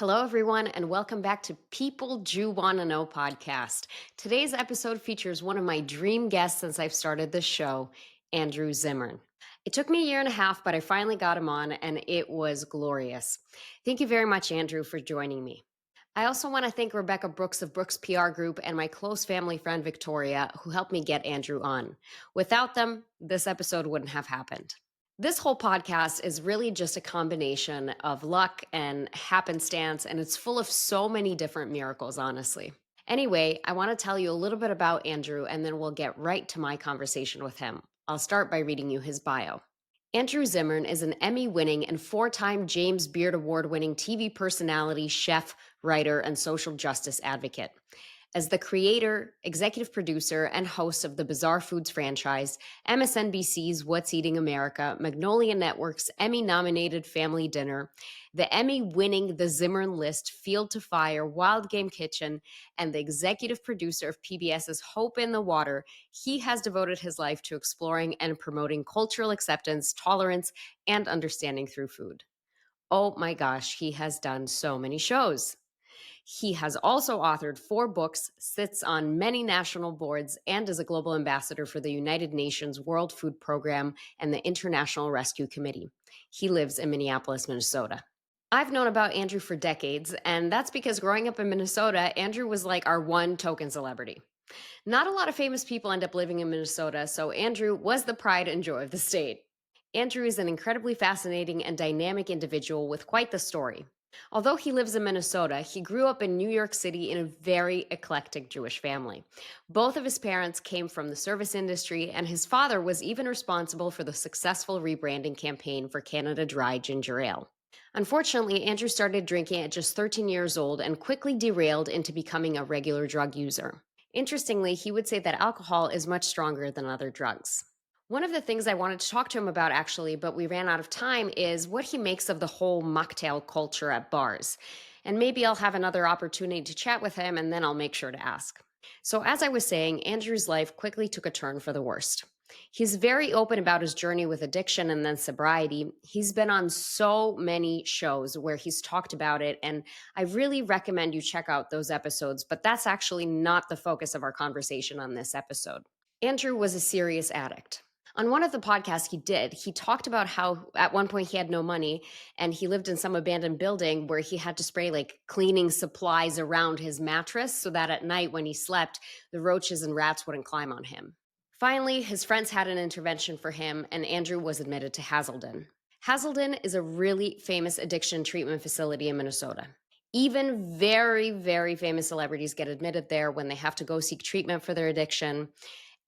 Hello, everyone, and welcome back to People Jew Wanna Know podcast. Today's episode features one of my dream guests since I've started this show, Andrew Zimmern. It took me a year and a half, but I finally got him on, and it was glorious. Thank you very much, Andrew, for joining me. I also want to thank Rebecca Brooks of Brooks PR Group and my close family friend, Victoria, who helped me get Andrew on. Without them, this episode wouldn't have happened. This whole podcast is really just a combination of luck and happenstance, and it's full of so many different miracles, honestly. Anyway, I want to tell you a little bit about Andrew, and then we'll get right to my conversation with him. I'll start by reading you his bio. Andrew Zimmern is an Emmy-winning and four-time James Beard Award-winning TV personality, chef, writer, and social justice advocate. As the creator, executive producer, and host of the Bizarre Foods franchise, MSNBC's What's Eating America, Magnolia Network's Emmy-nominated Family Dinner, the Emmy-winning The Zimmern List, Field to Fire, Wild Game Kitchen, and the executive producer of PBS's Hope in the Water, he has devoted his life to exploring and promoting cultural acceptance, tolerance, and understanding through food. Oh my gosh, he has done so many shows. He has also authored 4 books, sits on many national boards, and is a global ambassador for the United Nations World Food Program and the International Rescue Committee. He lives in Minneapolis, Minnesota. I've known about Andrew for decades, and that's because growing up in Minnesota, Andrew was like our one token celebrity. Not a lot of famous people end up living in Minnesota, so Andrew was the pride and joy of the state. Andrew is an incredibly fascinating and dynamic individual with quite the story. Although he lives in Minnesota, he grew up in New York City in a very eclectic Jewish family. Both of his parents came from the service industry, and his father was even responsible for the successful rebranding campaign for Canada Dry Ginger Ale. Unfortunately, Andrew started drinking at just 13 years old and quickly derailed into becoming a regular drug user. Interestingly, he would say that alcohol is much stronger than other drugs. One of the things I wanted to talk to him about, actually, but we ran out of time, is what he makes of the whole mocktail culture at bars. And maybe I'll have another opportunity to chat with him, and then I'll make sure to ask. So as I was saying, Andrew's life quickly took a turn for the worst. He's very open about his journey with addiction and then sobriety. He's been on so many shows where he's talked about it, and I really recommend you check out those episodes, but that's actually not the focus of our conversation on this episode. Andrew was a serious addict. On one of the podcasts he talked about how at one point he had no money and he lived in some abandoned building where he had to spray like cleaning supplies around his mattress so that at night when he slept, the roaches and rats wouldn't climb on him. Finally, his friends had an intervention for him and Andrew was admitted to Hazelden. Hazelden is a really famous addiction treatment facility in Minnesota. Even very, very famous celebrities get admitted there when they have to go seek treatment for their addiction.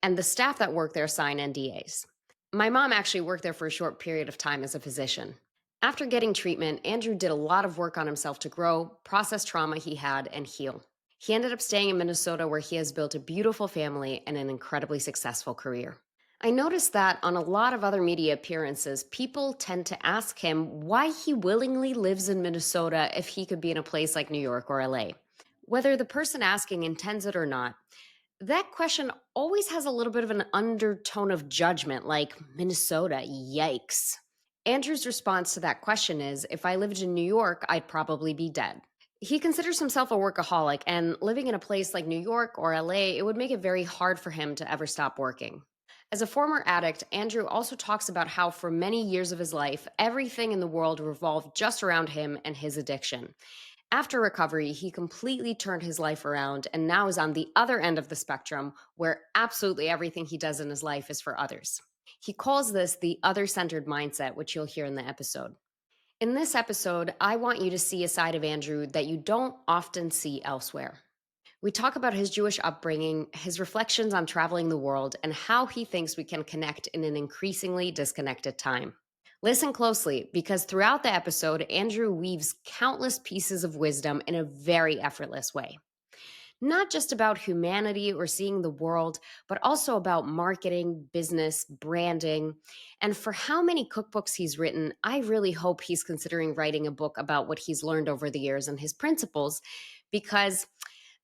And the staff that work there sign NDAs. My mom actually worked there for a short period of time as a physician. After getting treatment, Andrew did a lot of work on himself to grow, process trauma he had, and heal. He ended up staying in Minnesota where he has built a beautiful family and an incredibly successful career. I noticed that on a lot of other media appearances, people tend to ask him why he willingly lives in Minnesota if he could be in a place like New York or LA. Whether the person asking intends it or not, that question always has a little bit of an undertone of judgment, like Minnesota, yikes. Andrew's response to that question is, if I lived in New York, I'd probably be dead. He considers himself a workaholic, and living in a place like New York or LA, it would make it very hard for him to ever stop working. As a former addict, Andrew also talks about how for many years of his life, everything in the world revolved just around him and his addiction. After recovery, he completely turned his life around and now is on the other end of the spectrum where absolutely everything he does in his life is for others. He calls this the other-centered mindset, which you'll hear in the episode. In this episode, I want you to see a side of Andrew that you don't often see elsewhere. We talk about his Jewish upbringing, his reflections on traveling the world, and how he thinks we can connect in an increasingly disconnected time. Listen closely, because throughout the episode, Andrew weaves countless pieces of wisdom in a very effortless way. Not just about humanity or seeing the world, but also about marketing, business, branding. And for how many cookbooks he's written, I really hope he's considering writing a book about what he's learned over the years and his principles, because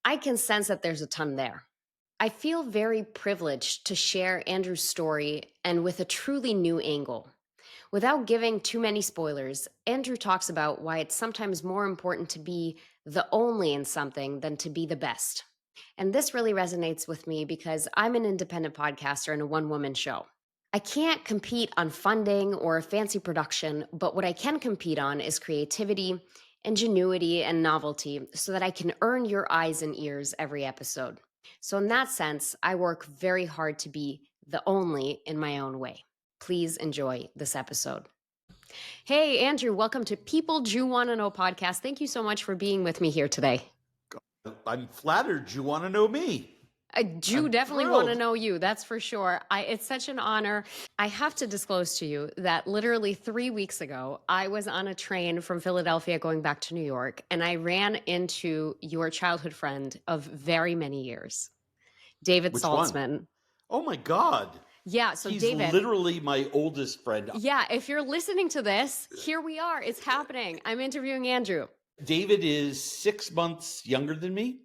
I can sense that there's a ton there. I feel very privileged to share Andrew's story and with a truly new angle. Without giving too many spoilers, Andrew talks about why it's sometimes more important to be the only in something than to be the best. And this really resonates with me because I'm an independent podcaster and a one woman show. I can't compete on funding or a fancy production, but what I can compete on is creativity, ingenuity, and novelty so that I can earn your eyes and ears every episode. So, in that sense, I work very hard to be the only in my own way. Please enjoy this episode. Hey, Andrew, welcome to People Jew Want to Know podcast. Thank you so much for being with me here today. I'm flattered you want to know me. A Jew definitely want to know you. That's for sure. It's such an honor. I have to disclose to you that literally 3 weeks ago, I was on a train from Philadelphia going back to New York, and I ran into your childhood friend of very many years, David Which Saltzman. one? Oh my God. Yeah, so He's David, literally my oldest friend. yeah, if you're listening to this, here we are. It's happening. I'm interviewing Andrew. David is 6 months younger than me.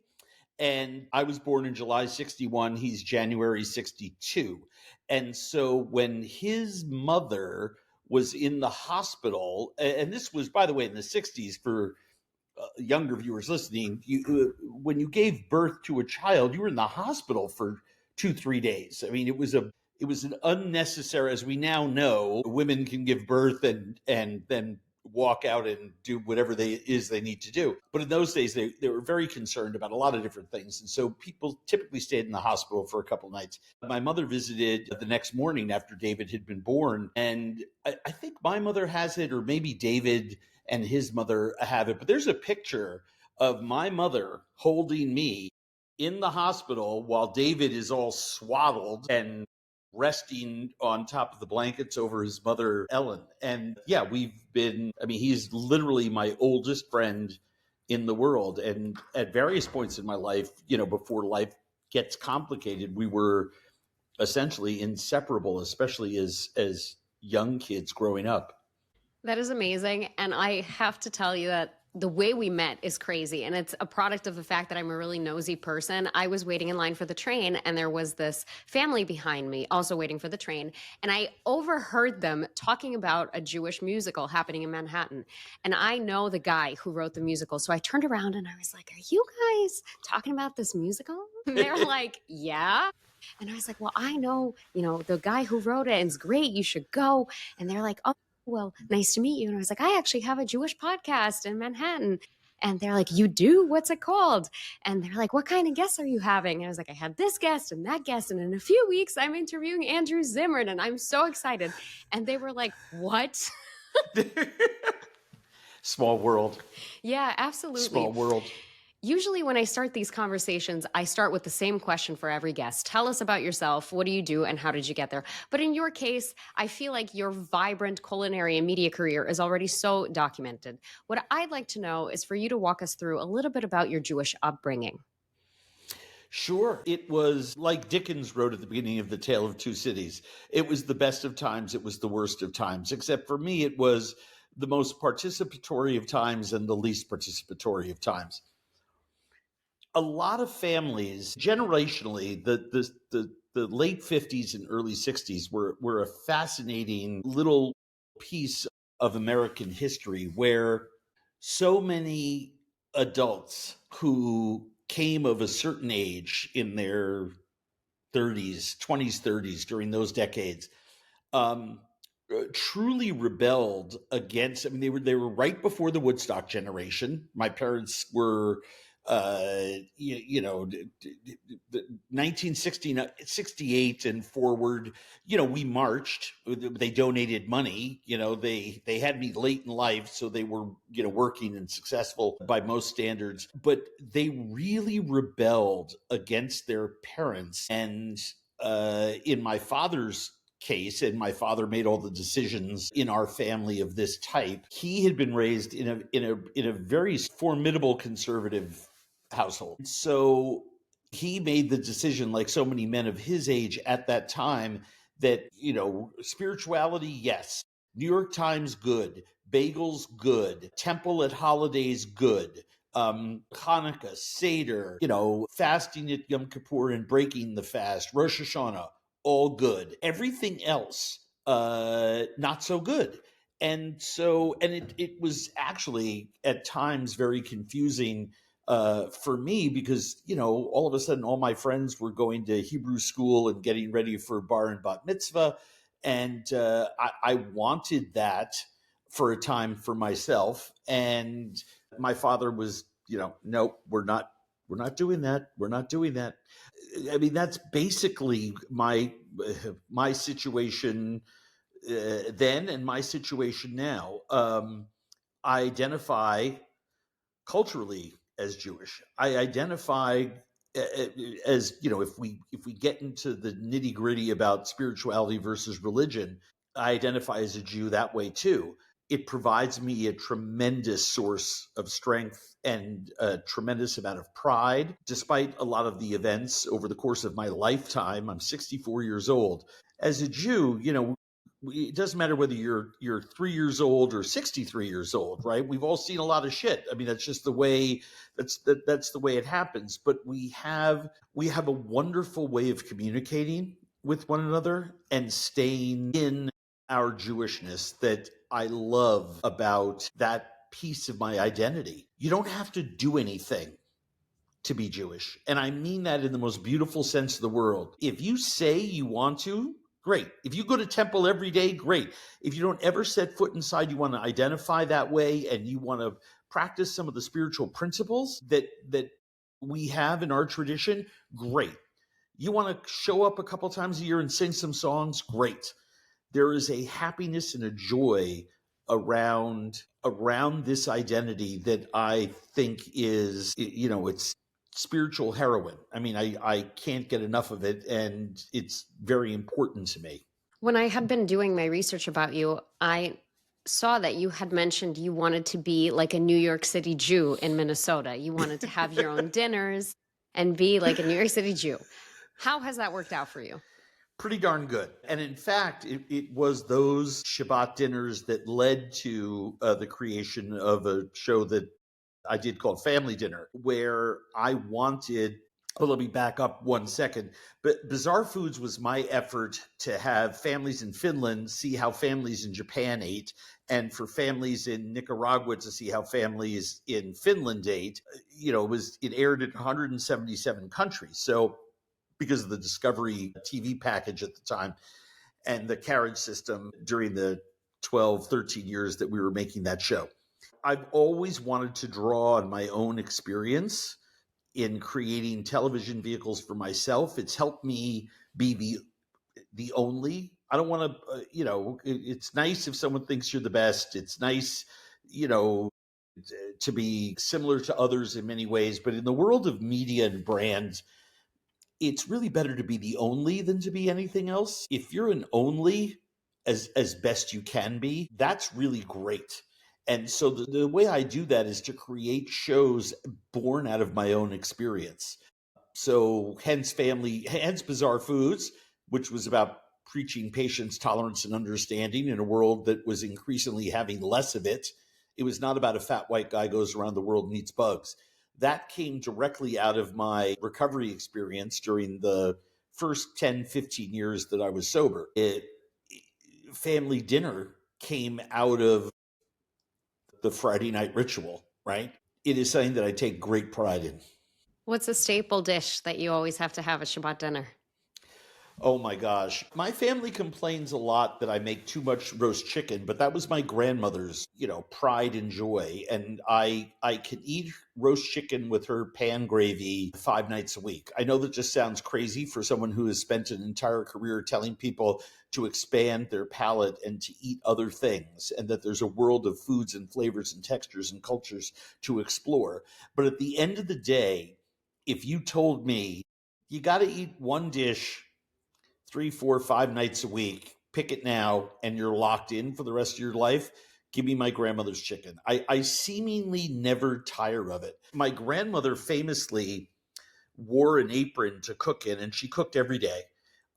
And I was born in July 61. He's January 62. And so when his mother was in the hospital, and this was, by the way, in the 60s for younger viewers listening, when you gave birth to a child, you were in the hospital for 2-3 days. I mean, it was an unnecessary, as we now know, women can give birth and then walk out and do whatever they need to do. But in those days, they were very concerned about a lot of different things. And so people typically stayed in the hospital for a couple of nights. My mother visited the next morning after David had been born. And I think my mother has it, or maybe David and his mother have it. But there's a picture of my mother holding me in the hospital while David is all swaddled and resting on top of the blankets over his mother, Ellen. And yeah, he's literally my oldest friend in the world. And at various points in my life, before life gets complicated, we were essentially inseparable, especially as young kids growing up. That is amazing. And I have to tell you that the way we met is crazy. And it's a product of the fact that I'm a really nosy person. I was waiting in line for the train, and there was this family behind me also waiting for the train. And I overheard them talking about a Jewish musical happening in Manhattan. And I know the guy who wrote the musical. So I turned around and I was like, "Are you guys talking about this musical?" And they're like, "Yeah." And I was like, "Well, I know, the guy who wrote it, and it's great. You should go." And they're like, "Oh, well, nice to meet you." And I was like, "I actually have a Jewish podcast in Manhattan." And they're like, "You do? What's it called?" And they're like, "What kind of guests are you having?" And I was like, "I had this guest and that guest. And in a few weeks, I'm interviewing Andrew Zimmern." And I'm so excited. And they were like, "What?" Small world. Yeah, absolutely. Small world. Usually when I start these conversations, I start with the same question for every guest. Tell us about yourself. What do you do and how did you get there? But in your case, I feel like your vibrant culinary and media career is already so documented. What I'd like to know is for you to walk us through a little bit about your Jewish upbringing. Sure. It was like Dickens wrote at the beginning of The Tale of Two Cities. It was the best of times. It was the worst of times. Except for me, it was the most participatory of times and the least participatory of times. A lot of families, generationally, the late 50s and early 60s were a fascinating little piece of American history where so many adults who came of a certain age in their 30s, 20s, 30s during those decades, truly rebelled against. I mean, they were right before the Woodstock generation. My parents were, 1968 and forward. We marched. They donated money. They had me late in life, so they were working and successful by most standards. But they really rebelled against their parents. And in my father's case, and my father made all the decisions in our family of this type. He had been raised in a very formidable conservative household. So he made the decision, like so many men of his age at that time, that, spirituality, yes. New York Times, good. Bagels, good. Temple at holidays, good. Hanukkah, Seder, fasting at Yom Kippur and breaking the fast, Rosh Hashanah, all good. Everything else not so good. And it was actually at times very confusing for me because, all of a sudden all my friends were going to Hebrew school and getting ready for bar and bat mitzvah. And I wanted that for a time for myself. And my father was, nope, we're not doing that. We're not doing that. I mean, that's basically my situation then and my situation now. I identify culturally as Jewish. I identify as, if we get into the nitty gritty about spirituality versus religion, I identify as a Jew that way too. It provides me a tremendous source of strength and a tremendous amount of pride, despite a lot of the events over the course of my lifetime. I'm 64 years old. As a Jew, it doesn't matter whether you're 3 years old or 63 years old, right? We've all seen a lot of shit. I mean, that's just the way that's the way it happens. But we have a wonderful way of communicating with one another and staying in our Jewishness that I love about that piece of my identity. You don't have to do anything to be Jewish. And I mean that in the most beautiful sense of the world. If you say you want to, great. If you go to temple every day, great. If you don't ever set foot inside, you want to identify that way and you want to practice some of the spiritual principles that we have in our tradition, great. You want to show up a couple times a year and sing some songs, great. There is a happiness and a joy around this identity that I think is, it's spiritual heroin. I mean, I can't get enough of it, and it's very important to me. When I had been doing my research about you, I saw that you had mentioned you wanted to be like a New York City Jew in Minnesota. You wanted to have your own dinners and be like a New York City Jew. How has that worked out for you? Pretty darn good. And in fact, it was those Shabbat dinners that led to the creation of a show that I did called Family Dinner, where I wanted. Oh, let me back up 1 second. But Bizarre Foods was my effort to have families in Finland see how families in Japan ate, and for families in Nicaragua to see how families in Finland ate. It aired in 177 countries. So because of the Discovery TV package at the time and the carriage system during the 12, 13 years that we were making that show. I've always wanted to draw on my own experience in creating television vehicles for myself. It's helped me be the only. I don't want to, it's nice if someone thinks you're the best. It's nice, to be similar to others in many ways. But in the world of media and brands, it's really better to be the only than to be anything else. If you're an only, as best you can be, that's really great. And so the way I do that is to create shows born out of my own experience. So hence Bizarre Foods, which was about preaching patience, tolerance, and understanding in a world that was increasingly having less of it. It was not about a fat white guy goes around the world and eats bugs. That came directly out of my recovery experience during the first 10, 15 years that I was sober. Family Dinner came out of the Friday night ritual, right? It is something that I take great pride in. What's a staple dish that you always have to have at Shabbat dinner? Oh my gosh. My family complains a lot that I make too much roast chicken, but that was my grandmother's, pride and joy. And I can eat roast chicken with her pan gravy 5 nights a week. I know that just sounds crazy for someone who has spent an entire career telling people to expand their palate and to eat other things, and that there's a world of foods and flavors and textures and cultures to explore. But at the end of the day, if you told me you got to eat one dish 3, 4, 5 nights a week, pick it now, and you're locked in for the rest of your life, give me my grandmother's chicken. I seemingly never tire of it. My grandmother famously wore an apron to cook in, and she cooked every day,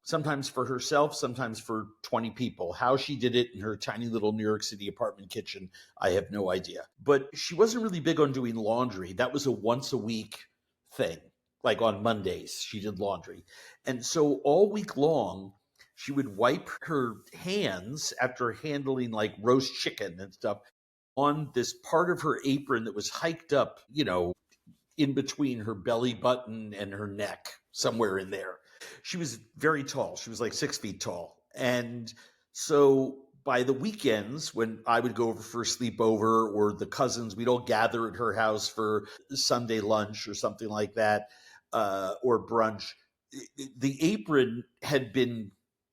sometimes for herself, sometimes for 20 people. How she did it in her tiny little New York City apartment kitchen, I have no idea. But she wasn't really big on doing laundry. That was a once a week thing. Like on Mondays, she did laundry. And so all week long, she would wipe her hands after handling like roast chicken and stuff on this part of her apron that was hiked up, in between her belly button and her neck, somewhere in there. She was very tall. She was like 6 feet tall. And so by the weekends, when I would go over for a sleepover, or the cousins, we'd all gather at her house for Sunday lunch or something like that, or brunch. The apron had been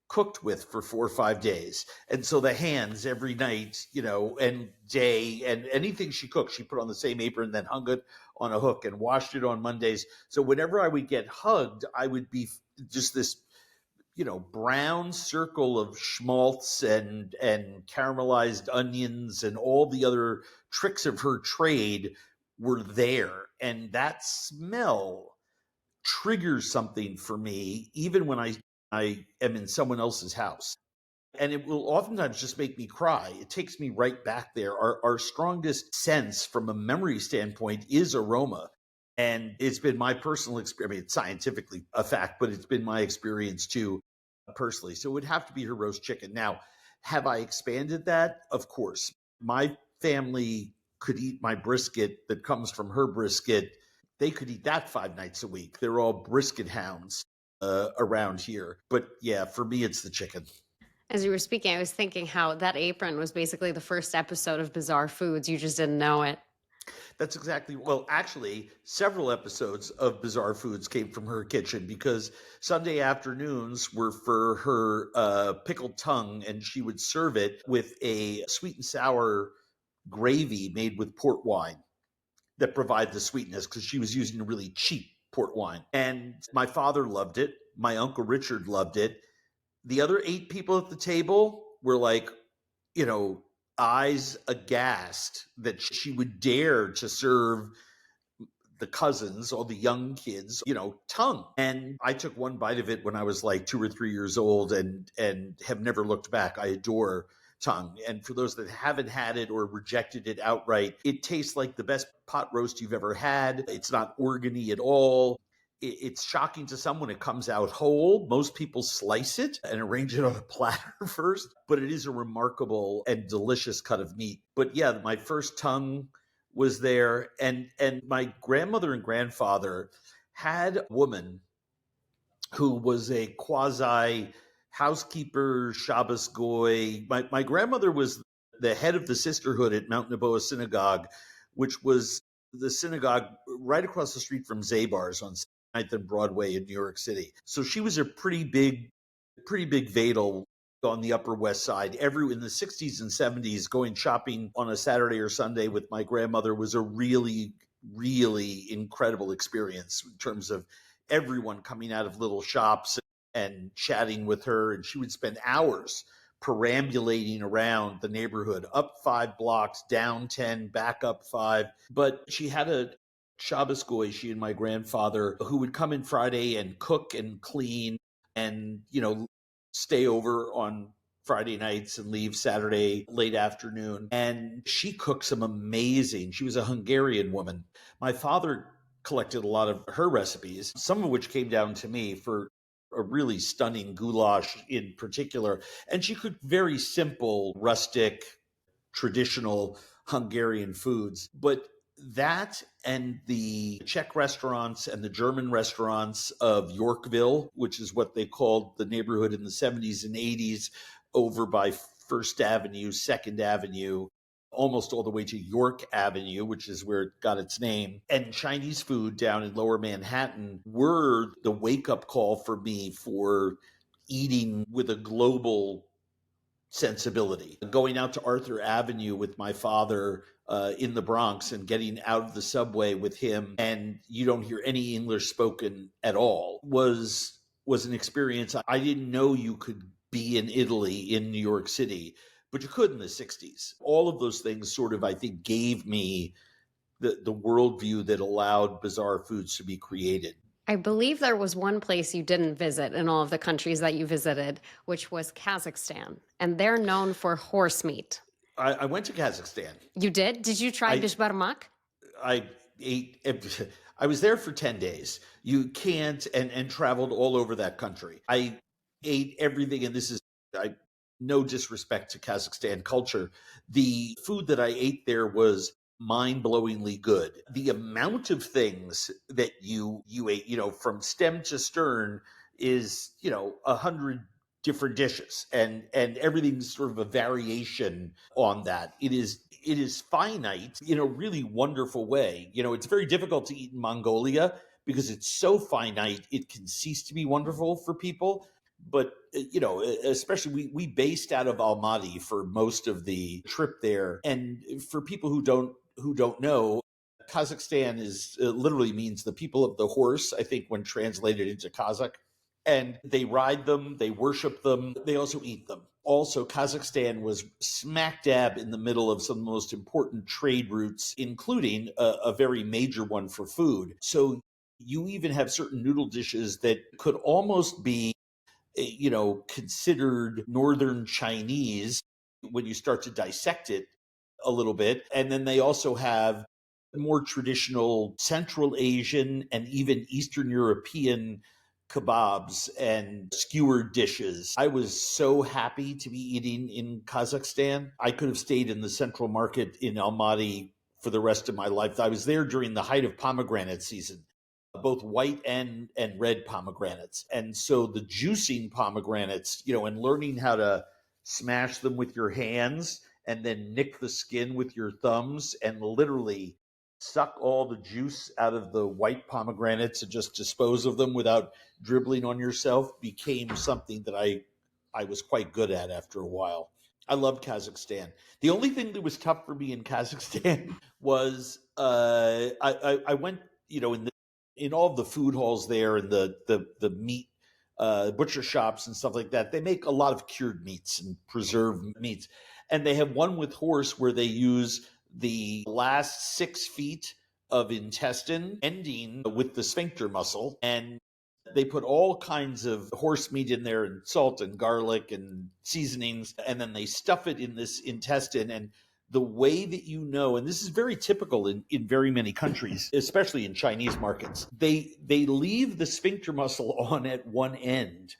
cooked with for 4 or 5 days. And so the hands every night, and day, and anything she cooked, she put on the same apron, then hung it on a hook and washed it on Mondays. So whenever I would get hugged, I would be just this, brown circle of schmaltz and caramelized onions and all the other tricks of her trade were there. And that smell triggers something for me, even when I am in someone else's house. And it will oftentimes just make me cry. It takes me right back there. Our strongest sense from a memory standpoint is aroma. And it's been my personal experience. I mean, it's scientifically a fact, but it's been my experience too, personally. So it would have to be her roast chicken. Now, have I expanded that? Of course. My family could eat my brisket that comes from her brisket. They could eat that 5 nights a week. They're all brisket hounds around here. But yeah, for me, it's the chicken. As you were speaking, I was thinking how that apron was basically the first episode of Bizarre Foods. You just didn't know it. That's exactly, well, actually, several episodes of Bizarre Foods came from her kitchen, because Sunday afternoons were for her pickled tongue, and she would serve it with a sweet and sour gravy made with port wine that provided the sweetness, because she was using a really cheap port wine. And my father loved it. My Uncle Richard loved it. The other 8 people at the table were like, eyes aghast that she would dare to serve the cousins, all the young kids, tongue. And I took one bite of it when I was like 2 or 3 years old, and have never looked back. I adore tongue. And for those that haven't had it or rejected it outright, it tastes like the best pot roast you've ever had. It's not organy at all. It's shocking to some when it comes out whole. Most people slice it and arrange it on a platter first, but it is a remarkable and delicious cut of meat. But yeah, my first tongue was there. And my grandmother and grandfather had a woman who was a quasi housekeeper, Shabbos goy. My grandmother was the head of the sisterhood at Mount Neboa Synagogue, which was the synagogue right across the street from Zabar's on 9th and Broadway in New York City. So she was a pretty big vadel on the Upper West Side. In the 60s and 70s, going shopping on a Saturday or Sunday with my grandmother was a really, really incredible experience, in terms of everyone coming out of little shops and chatting with her. And she would spend hours perambulating around the neighborhood, up 5 blocks, down 10, back up 5. But she had a Shabbos goy, she and my grandfather, who would come in Friday and cook and clean and, stay over on Friday nights and leave Saturday late afternoon. And she cooked some amazing, she was a Hungarian woman. My father collected a lot of her recipes, some of which came down to me for a really stunning goulash in particular. And she cooked very simple, rustic, traditional Hungarian foods. But that and the Czech restaurants and the German restaurants of Yorkville, which is what they called the neighborhood in the 70s and 80s, over by First Avenue, Second Avenue, almost all the way to York Avenue, which is where it got its name, and Chinese food down in Lower Manhattan were the wake-up call for me for eating with a global sensibility. Going out to Arthur Avenue with my father in the Bronx and getting out of the subway with him, and you don't hear any English spoken at all, was an experience. I didn't know you could be in Italy in New York City, but you could in the 60s. All of those things sort of, I think, gave me the worldview that allowed Bizarre Foods to be created. I believe there was one place you didn't visit in all of the countries that you visited, which was Kazakhstan. And they're known for horse meat. I went to Kazakhstan. You did? Did you try bishbarmak? I ate. I was there for 10 days. You can't, and traveled all over that country. I ate everything, and this is I no disrespect to Kazakhstan culture. The food that I ate there was mind-blowingly good. The amount of things that you ate, from stem to stern is, 100 different dishes, and everything's sort of a variation on that. It is finite in a really wonderful way. It's very difficult to eat in Mongolia because it's so finite, it can cease to be wonderful for people. But especially we based out of Almaty for most of the trip there. And for people who don't know, Kazakhstan is literally means the people of the horse, I think, when translated into Kazakh. And they ride them, they worship them, they also eat them. Also, Kazakhstan was smack dab in the middle of some of the most important trade routes, including a very major one for food. So you even have certain noodle dishes that could almost be considered Northern Chinese when you start to dissect it a little bit. And then they also have more traditional Central Asian and even Eastern European kebabs and skewered dishes. I was so happy to be eating in Kazakhstan. I could have stayed in the central market in Almaty for the rest of my life. I was there during the height of pomegranate season, both white and red pomegranates. And so the juicing pomegranates, and learning how to smash them with your hands and then nick the skin with your thumbs and literally suck all the juice out of the white pomegranates and just dispose of them without dribbling on yourself became something that I was quite good at after a while. I love Kazakhstan. The only thing that was tough for me in Kazakhstan was I went, in all of the food halls there and the meat butcher shops and stuff like that. They make a lot of cured meats and preserved meats, and they have one with horse where they use the last 6 feet of intestine ending with the sphincter muscle, and they put all kinds of horse meat in there and salt and garlic and seasonings, and then they stuff it in this intestine. And the way that and this is very typical in very many countries, especially in Chinese markets, they leave the sphincter muscle on at one end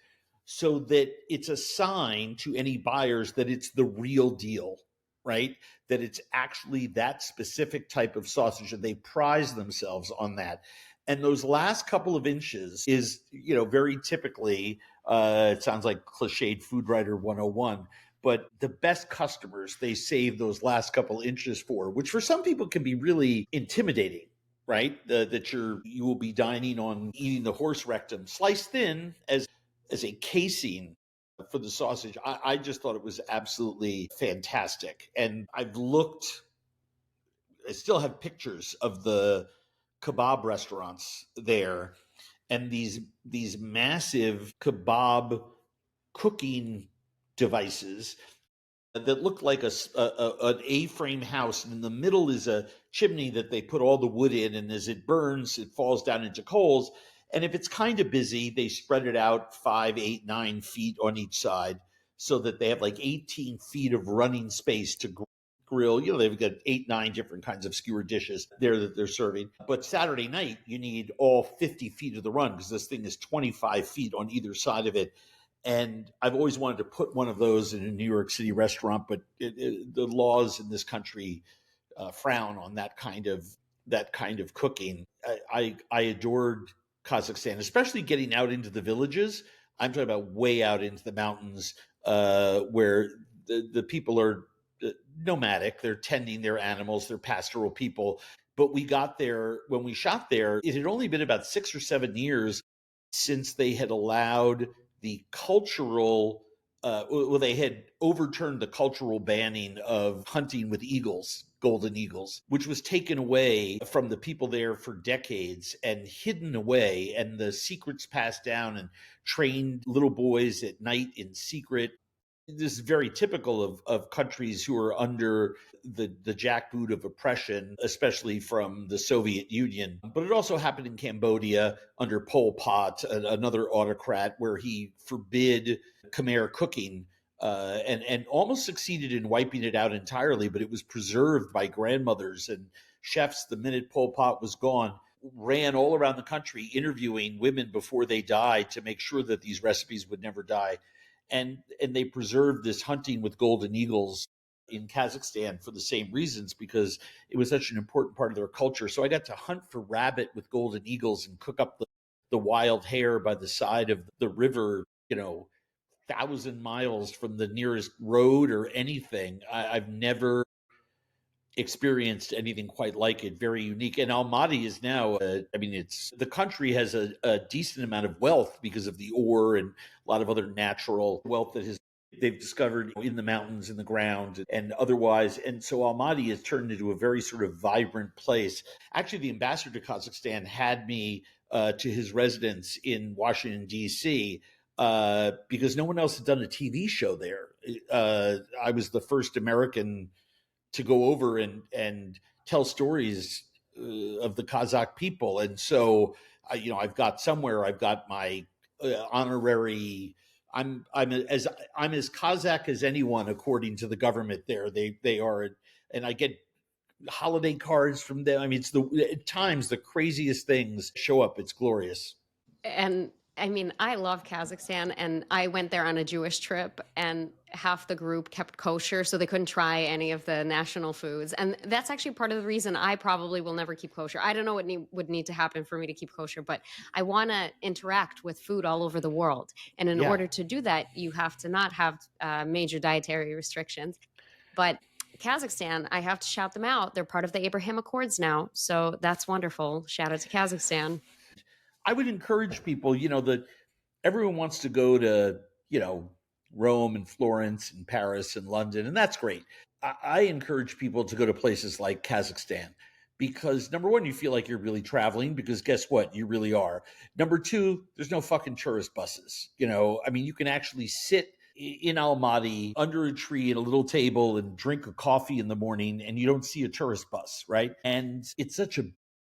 so that it's a sign to any buyers that it's the real deal, right? That it's actually that specific type of sausage, and they prize themselves on that. And those last couple of inches is, very typically, it sounds like cliched food writer 101, but the best customers they save those last couple inches for, which for some people can be really intimidating, right? That you will be dining on eating the horse rectum sliced thin as a casing for the sausage. I just thought it was absolutely fantastic. And I still have pictures of the kebab restaurants there, and these massive kebab cooking devices that look like an A-frame house, and in the middle is a chimney that they put all the wood in, and as it burns, it falls down into coals. And if it's kind of busy, they spread it out 5, 8, 9 feet on each side so that they have like 18 feet of running space to grill. They've got 8, 9 different kinds of skewered dishes there that they're serving. But Saturday night, you need all 50 feet of the run because this thing is 25 feet on either side of it. And I've always wanted to put one of those in a New York City restaurant, but the laws in this country frown on that kind of cooking. I adored Kazakhstan, especially getting out into the villages. I'm talking about way out into the mountains, where the people are nomadic. They're tending their animals. They're pastoral people. But we got there when we shot there. It had only been about 6 or 7 years since they had allowed the cultural, they had overturned the cultural banning of hunting with eagles, golden eagles, which was taken away from the people there for decades and hidden away. And the secrets passed down and trained little boys at night in secret. This is very typical of countries who are under the jackboot of oppression, especially from the Soviet Union. But it also happened in Cambodia under Pol Pot, another autocrat, where he forbid Khmer cooking and almost succeeded in wiping it out entirely, but it was preserved by grandmothers and chefs the minute Pol Pot was gone. ran all around the country interviewing women before they died to make sure that these recipes would never die. And they preserved this hunting with golden eagles in Kazakhstan for the same reasons, because it was such an important part of their culture. So I got to hunt for rabbit with golden eagles and cook up the wild hare by the side of the river, 1,000 miles from the nearest road or anything. I've never experienced anything quite like it. Very unique. And Almaty is now, it's the country has a decent amount of wealth because of the ore and a lot of other natural wealth that they've discovered in the mountains, in the ground, and otherwise. And so Almaty has turned into a very sort of vibrant place. Actually, the ambassador to Kazakhstan had me to his residence in Washington, D.C., because no one else had done a TV show there. I was the first American to go over and tell stories of the Kazakh people. And so, I've got my honorary. I'm as Kazakh as anyone according to the government there. They are, and I get holiday cards from them. I mean, at times the craziest things show up. It's glorious. And I mean, I love Kazakhstan, and I went there on a Jewish trip, and half the group kept kosher, so they couldn't try any of the national foods. And that's actually part of the reason I probably will never keep kosher. I don't know what would need to happen for me to keep kosher, but I want to interact with food all over the world. And in order to do that, you have to not have major dietary restrictions. But Kazakhstan, I have to shout them out. They're part of the Abraham Accords now. So that's wonderful. Shout out to Kazakhstan. I would encourage people, that everyone wants to go to, Rome and Florence and Paris and London, and that's great. I encourage people to go to places like Kazakhstan because, number one, you feel like you're really traveling, because guess what? You really are. Number two, there's no fucking tourist buses. You can actually sit in Almaty under a tree at a little table and drink a coffee in the morning, and you don't see a tourist bus, right? And it's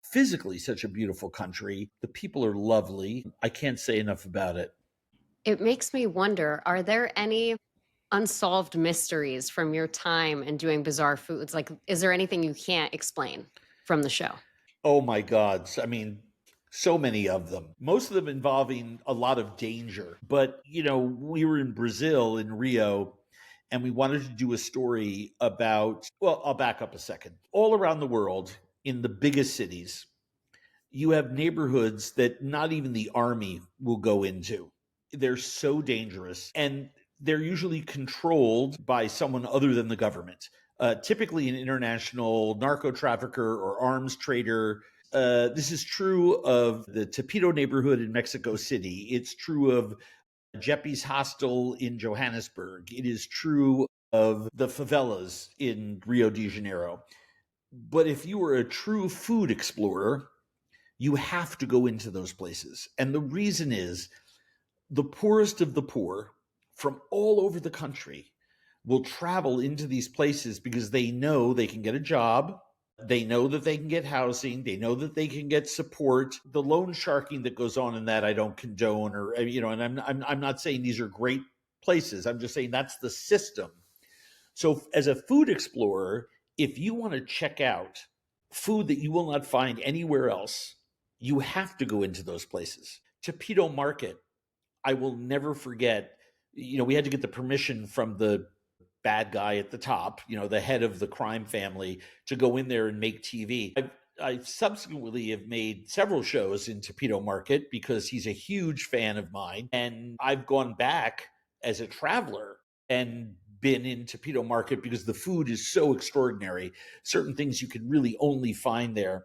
physically such a beautiful country. The people are lovely. I can't say enough about it. It makes me wonder, are there any unsolved mysteries from your time and doing bizarre foods? Like, is there anything you can't explain from the show? Oh my God. So many of them, most of them involving a lot of danger. But, we were in Brazil, in Rio, and we wanted to do a story about, well, I'll back up a second. All around the world, in the biggest cities, you have neighborhoods that not even the army will go into. They're so dangerous, and they're usually controlled by someone other than the government, typically an international narco trafficker or arms trader. This is true of the Tepito neighborhood in Mexico City. It's true of Jeppes Hostel in Johannesburg. It is true of the favelas in Rio de Janeiro. But if you are a true food explorer, you have to go into those places. And the reason is the poorest of the poor from all over the country will travel into these places because they know they can get a job. They know that they can get housing. They know that they can get support. The loan sharking that goes on in that, I don't condone, or, and I'm not saying these are great places. I'm just saying that's the system. So as a food explorer, if you want to check out food that you will not find anywhere else, you have to go into those places. Tepito Market, I will never forget. We had to get the permission from the bad guy at the top, the head of the crime family, to go in there and make TV. I subsequently have made several shows in Tepito Market because he's a huge fan of mine. And I've gone back as a traveler and been in Tepito Market because the food is so extraordinary. Certain things you can really only find there.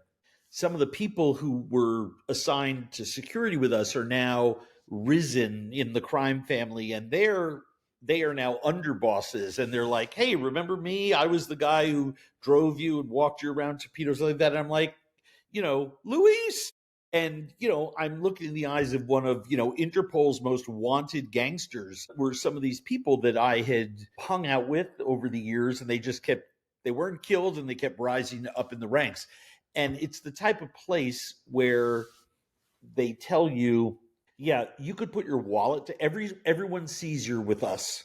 Some of the people who were assigned to security with us are now risen in the crime family, and they are now underbosses, and they're like, hey, remember me? I was the guy who drove you and walked you around Tepito, like that. And I'm like, Luis? And, I'm looking in the eyes of one of, Interpol's most wanted gangsters were some of these people that I had hung out with over the years, and they weren't killed, and they kept rising up in the ranks. And it's the type of place where they tell you, yeah, you could put your wallet to everyone sees you're with us.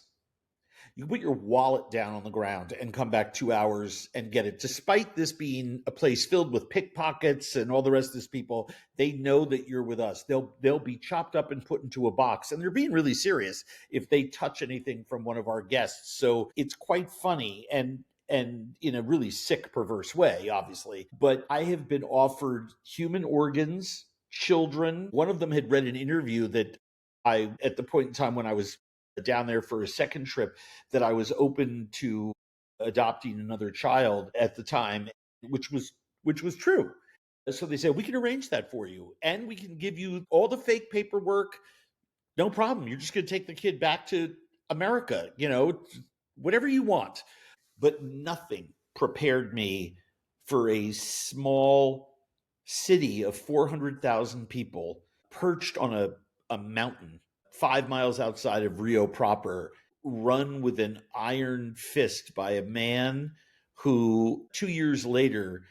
You can put your wallet down on the ground and come back 2 hours and get it. Despite this being a place filled with pickpockets and all the rest of these people, they know that you're with us. They'll be chopped up and put into a box, and they're being really serious if they touch anything from one of our guests. So it's quite funny and in a really sick, perverse way, obviously. But I have been offered human organs, children. One of them had read an interview that at the point in time when I was down there for a second trip, that I was open to adopting another child at the time, which was true. So they said, we can arrange that for you, and we can give you all the fake paperwork. No problem. You're just going to take the kid back to America, whatever you want. But nothing prepared me for a small city of 400,000 people perched on a mountain 5 miles outside of Rio proper, run with an iron fist by a man who 2 years later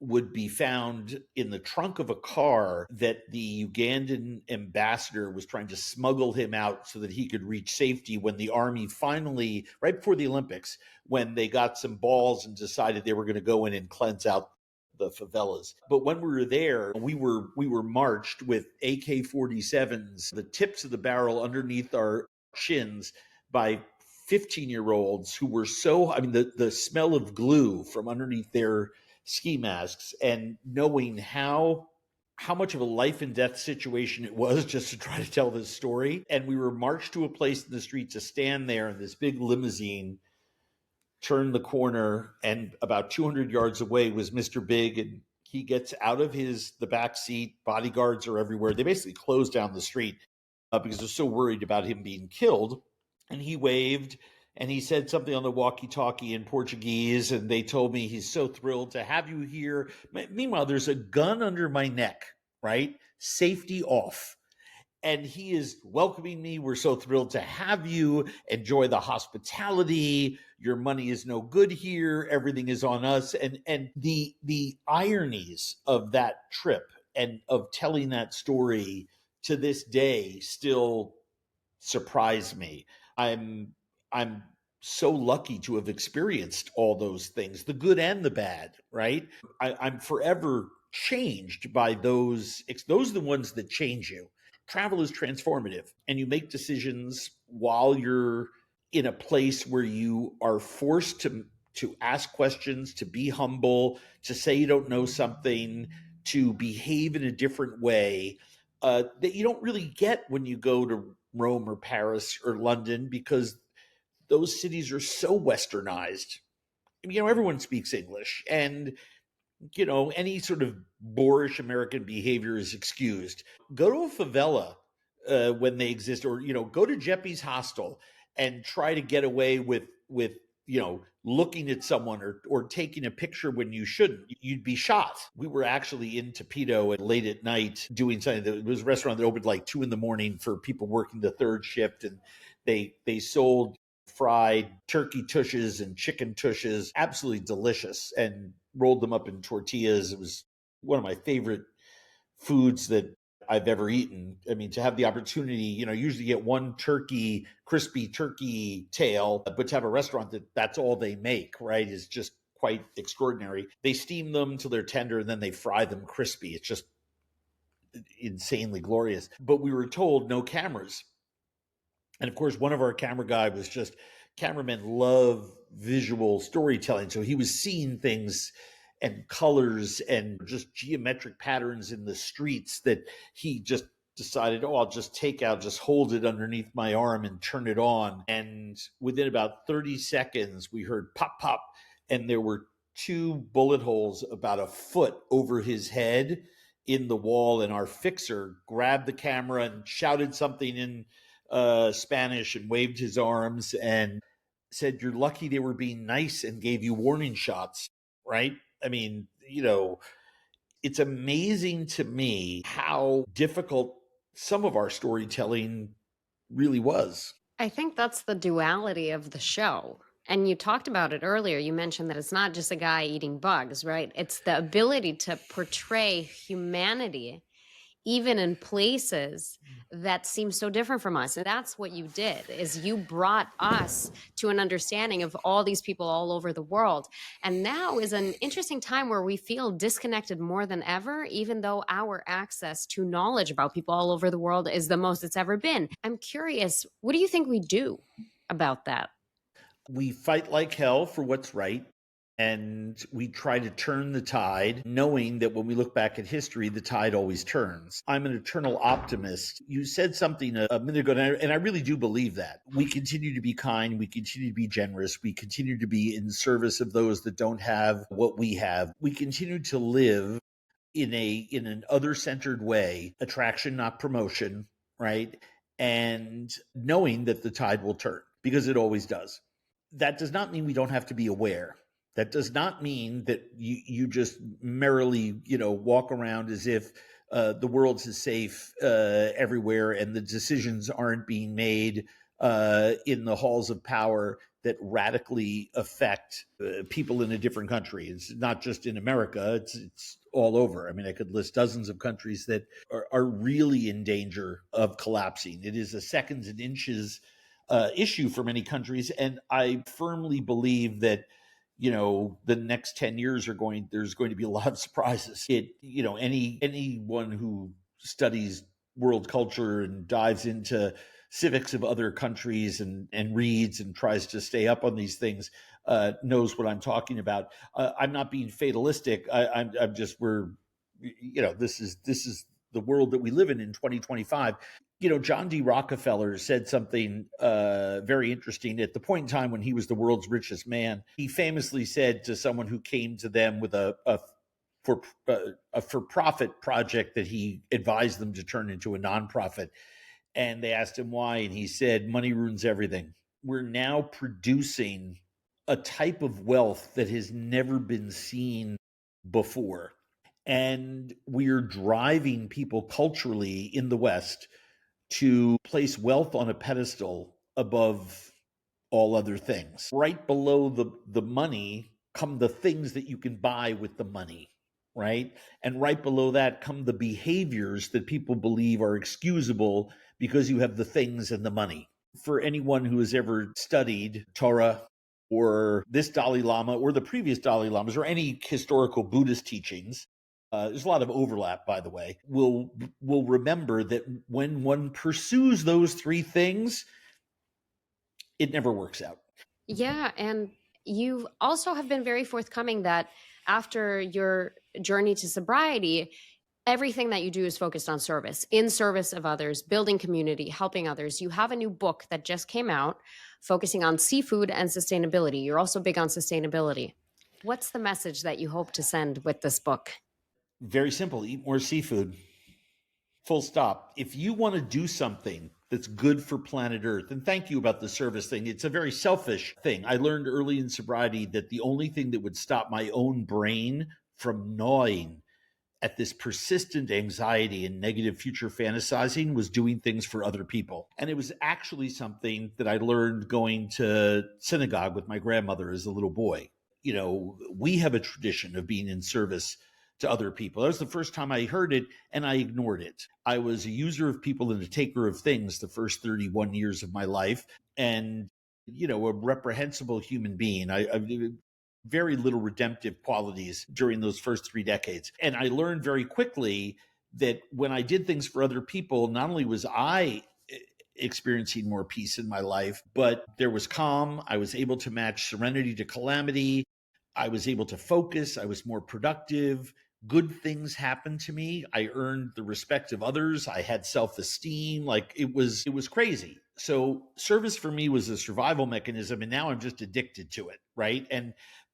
would be found in the trunk of a car that the Ugandan ambassador was trying to smuggle him out so that he could reach safety when the army finally, right before the Olympics, when they got some balls and decided they were going to go in and cleanse out the favelas. But when we were there, we were marched with AK-47s, the tips of the barrel underneath our chins, by 15-year-olds who were the smell of glue from underneath their ski masks, and knowing how much of a life and death situation it was just to try to tell this story. And we were marched to a place in the street to stand there, and this big limousine turned the corner, and about 200 yards away was Mr. Big, and he gets out of the back seat. Bodyguards are everywhere. They basically closed down the street because they're so worried about him being killed. And he waved, and he said something on the walkie-talkie in Portuguese, and they told me he's so thrilled to have you here. Meanwhile, there's a gun under my neck, right? Safety off. And he is welcoming me. We're so thrilled to have you. Enjoy the hospitality. Your money is no good here. Everything is on us. And the ironies of that trip and of telling that story to this day still surprise me. I'm so lucky to have experienced all those things, the good and the bad, right? I'm forever changed by those. Those are the ones that change you. Travel is transformative, and you make decisions while you're in a place where you are forced to ask questions, to be humble, to say you don't know something, to behave in a different way that you don't really get when you go to Rome or Paris or London, because those cities are so westernized. Everyone speaks English, and any sort of boorish American behavior is excused. Go to a favela when they exist, or go to Jeppy's hostel and try to get away with looking at someone or taking a picture when you shouldn't. You'd be shot. We were actually in Topito at late at night doing something. It was a restaurant that opened like 2 a.m. for people working the third shift, and they sold fried turkey tushes and chicken tushes, absolutely delicious, and rolled them up in tortillas. It was one of my favorite foods that I've ever eaten. I mean, to have the opportunity, usually get one crispy turkey tail, but to have a restaurant that's all they make, right, is just quite extraordinary. They steam them till they're tender, and then they fry them crispy. It's just insanely glorious. But we were told no cameras. And of course, one of our cameramen love visual storytelling. So he was seeing things and colors and just geometric patterns in the streets that he just decided, I'll just hold it underneath my arm and turn it on. And within about 30 seconds, we heard pop, pop, and there were 2 bullet holes about a foot over his head in the wall. And our fixer grabbed the camera and shouted something in Spanish and waved his arms and said, "You're lucky they were being nice and gave you warning shots," right? I mean, it's amazing to me how difficult some of our storytelling really was. I think that's the duality of the show. And you talked about it earlier. You mentioned that it's not just a guy eating bugs, right? It's the ability to portray humanity even in places that seem so different from us. And that's what you did, is you brought us to an understanding of all these people all over the world. And now is an interesting time where we feel disconnected more than ever, even though our access to knowledge about people all over the world is the most it's ever been. I'm curious, what do you think we do about that? We fight like hell for what's right. And we try to turn the tide, knowing that when we look back at history, the tide always turns. I'm an eternal optimist. You said something a minute ago, and I really do believe that. We continue to be kind. We continue to be generous. We continue to be in service of those that don't have what we have. We continue to live in an other-centered way, attraction, not promotion, right? And knowing that the tide will turn, because it always does. That does not mean we don't have to be aware. That does not mean that you just merrily, walk around as if the world's as safe everywhere and the decisions aren't being made in the halls of power that radically affect people in a different country. It's not just in America, it's all over. I mean, I could list dozens of countries that are really in danger of collapsing. It is a seconds and inches issue for many countries. And I firmly believe that, the next 10 years there's going to be a lot of surprises. Anyone who studies world culture and dives into civics of other countries and reads and tries to stay up on these things knows what I'm talking about. I'm not being fatalistic. I'm just, this is the world that we live in 2025. John D. Rockefeller said something very interesting at the point in time when he was the world's richest man. He famously said to someone who came to them with a for-profit project that he advised them to turn into a nonprofit. And they asked him why, and he said, money ruins everything. We're now producing a type of wealth that has never been seen before. And we're driving people culturally in the West to place wealth on a pedestal above all other things. Right below the money come the things that you can buy with the money, right? And right below that come the behaviors that people believe are excusable because you have the things and the money. For anyone who has ever studied Torah or this Dalai Lama or the previous Dalai Lamas or any historical Buddhist teachings, there's a lot of overlap, by the way, will remember that when one pursues those three things, it never works out. Yeah, and you also have been very forthcoming that after your journey to sobriety, everything that you do is focused on service, in service of others, building community, helping others. You have a new book that just came out focusing on seafood and sustainability. You're also big on sustainability. What's the message that you hope to send with this book? Very simple. Eat more seafood. Full stop. If you want to do something that's good for planet Earth, and thank you about the service thing, it's a very selfish thing. I learned early in sobriety that the only thing that would stop my own brain from gnawing at this persistent anxiety and negative future fantasizing was doing things for other people. And it was actually something that I learned going to synagogue with my grandmother as a little boy. We have a tradition of being in service to other people. That was the first time I heard it, and I ignored it. I was a user of people and a taker of things the first 31 years of my life, and a reprehensible human being. I very little redemptive qualities during those first 3 decades. And I learned very quickly that when I did things for other people, not only was I experiencing more peace in my life, but there was calm. I was able to match serenity to calamity. I was able to focus. I was more productive. Good things happened to me. I earned the respect of others. I had self-esteem. Like it was crazy. So service for me was a survival mechanism, and now I'm just addicted to it, right?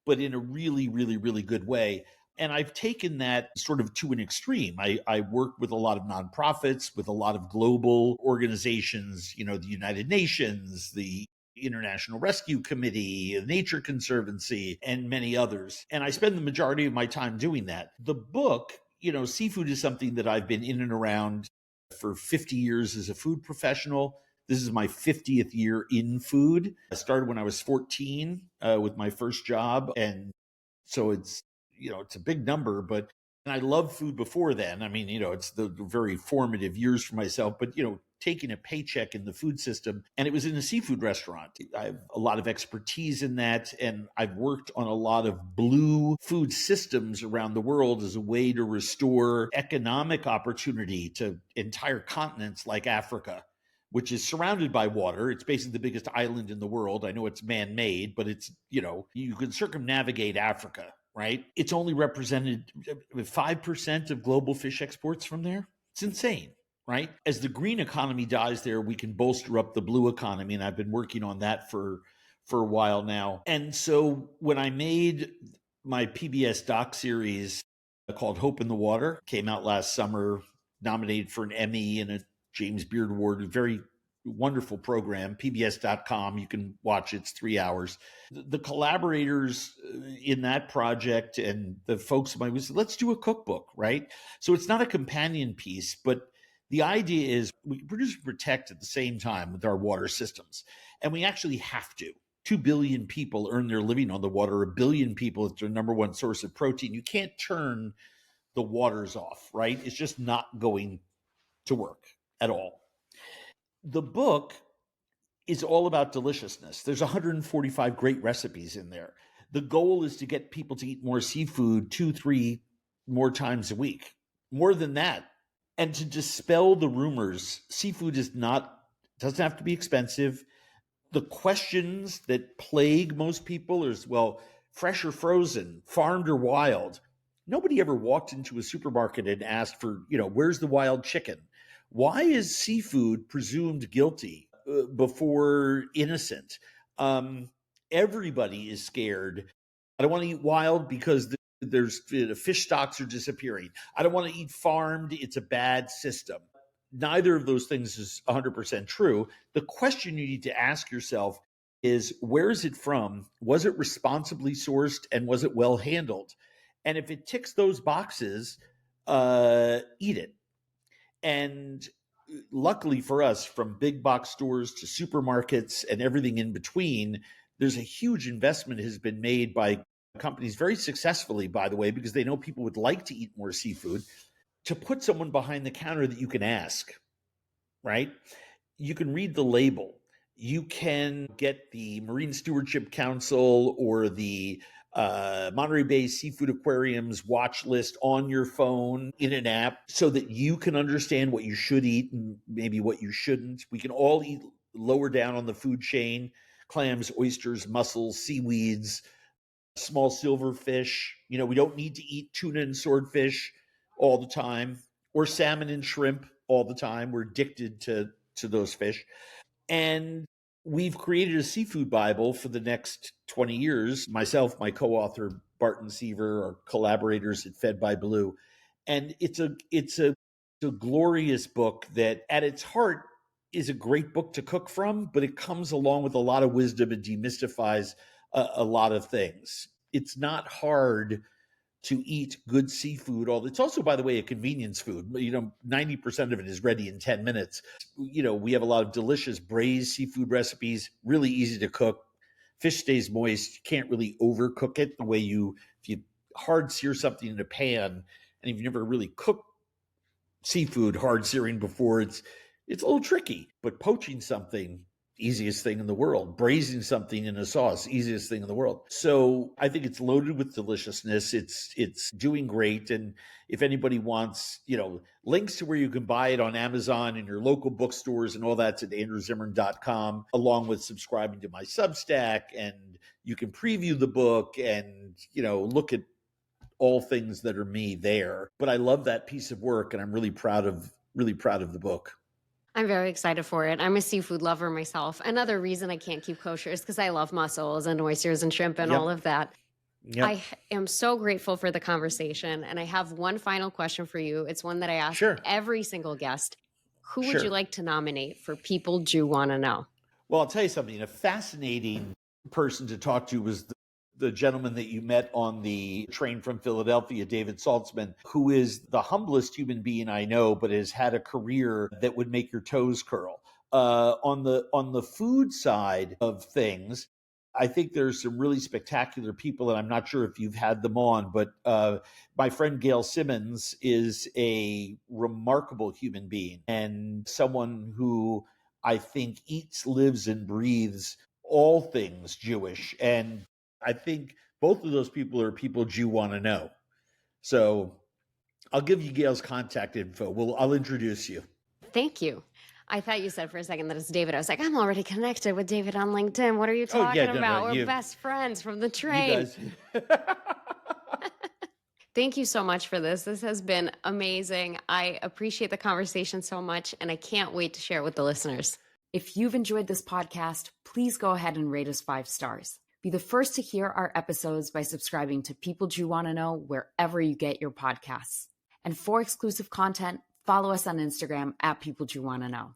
But in a really, really, really good way. And I've taken that sort of to an extreme. I work with a lot of nonprofits, with a lot of global organizations, the United Nations, the International Rescue Committee, the Nature Conservancy, and many others. And I spend the majority of my time doing that. The book, seafood is something that I've been in and around for 50 years as a food professional. This is my 50th year in food. I started when I was 14 with my first job. And so it's a big number, but And I loved food before then. I mean, it's the very formative years for myself, but, taking a paycheck in the food system, and it was in a seafood restaurant. I have a lot of expertise in that, and I've worked on a lot of blue food systems around the world as a way to restore economic opportunity to entire continents like Africa, which is surrounded by water. It's basically the biggest island in the world. I know it's man-made, but it's, you can circumnavigate Africa, right? It's only represented 5% of global fish exports from there. It's insane, right? As the green economy dies there, we can bolster up the blue economy. And I've been working on that for a while now. And so when I made my PBS doc series called Hope in the Water, came out last summer, nominated for an Emmy and a James Beard Award, a very wonderful program, pbs.com. You can watch it. It's 3 hours. The collaborators in that project and the folks was, let's do a cookbook, right? So it's not a companion piece, but the idea is we produce and protect at the same time with our water systems. And we actually have to. 2 billion people earn their living on the water. 1 billion people, it's their number one source of protein. You can't turn the waters off, right? It's just not going to work at all. The book is all about deliciousness. There's 145 great recipes in there. The goal is to get people to eat more seafood 2-3 more times a week, more than that. And to dispel the rumors, seafood doesn't have to be expensive. The questions that plague most people is, well, fresh or frozen, farmed or wild. Nobody ever walked into a supermarket and asked for, where's the wild chicken? Why is seafood presumed guilty before innocent? Everybody is scared. I don't want to eat wild because the fish stocks are disappearing. I don't want to eat farmed. It's a bad system. Neither of those things is 100% true. The question you need to ask yourself is, where is it from? Was it responsibly sourced, and was it well handled? And if it ticks those boxes, eat it. And luckily for us, from big box stores to supermarkets and everything in between, there's a huge investment has been made by companies very successfully, by the way, because they know people would like to eat more seafood, to put someone behind the counter that you can ask, right? You can read the label. You can get the Marine Stewardship Council or the Monterey Bay Seafood Aquarium's watch list on your phone in an app so that you can understand what you should eat and maybe what you shouldn't. We can all eat lower down on the food chain: clams, oysters, mussels, seaweeds, small silverfish. We don't need to eat tuna and swordfish all the time, or salmon and shrimp all the time. We're addicted to those fish. And we've created a seafood Bible for the next 20 years. Myself, my co-author, Barton Seaver, our collaborators at Fed by Blue. And it's a glorious book that at its heart is a great book to cook from, but it comes along with a lot of wisdom and demystifies a lot of things. It's not hard to eat good seafood. It's also, by the way, a convenience food. 90% of it is ready in 10 minutes. We have a lot of delicious braised seafood recipes, really easy to cook. Fish stays moist. You can't really overcook it the way if you hard sear something in a pan, and if you've never really cooked seafood hard searing before, it's a little tricky. But poaching something, easiest thing in the world. Braising something in a sauce, easiest thing in the world. So I think it's loaded with deliciousness. It's doing great. And if anybody wants, links to where you can buy it on Amazon and your local bookstores and all that's at andrewzimmern.com, along with subscribing to my Substack. And you can preview the book and, look at all things that are me there. But I love that piece of work, and I'm really proud of the book. I'm very excited for it. I'm a seafood lover myself. Another reason I can't keep kosher is because I love mussels and oysters and shrimp and all of that. Yep. I am so grateful for the conversation. And I have one final question for you. It's one that I ask every single guest. Who would you like to nominate for People Jew Want to Know? Well, I'll tell you something. A fascinating person to talk to was the gentleman that you met on the train from Philadelphia, David Saltzman, who is the humblest human being I know, but has had a career that would make your toes curl. On the food side of things, I think there's some really spectacular people, and I'm not sure if you've had them on, but my friend Gail Simmons is a remarkable human being and someone who I think eats, lives, and breathes all things Jewish. And I think both of those people are people Jew want to know. So I'll give you Gail's contact info. I'll introduce you. Thank you. I thought you said for a second that it's David. I was like, I'm already connected with David on LinkedIn. What are you talking about? We're best friends from the train. You guys. Thank you so much for this. This has been amazing. I appreciate the conversation so much, and I can't wait to share it with the listeners. If you've enjoyed this podcast, please go ahead and rate us 5 stars. Be the first to hear our episodes by subscribing to People Jew Want to Know wherever you get your podcasts. And for exclusive content, follow us on Instagram at People Jew Want to Know.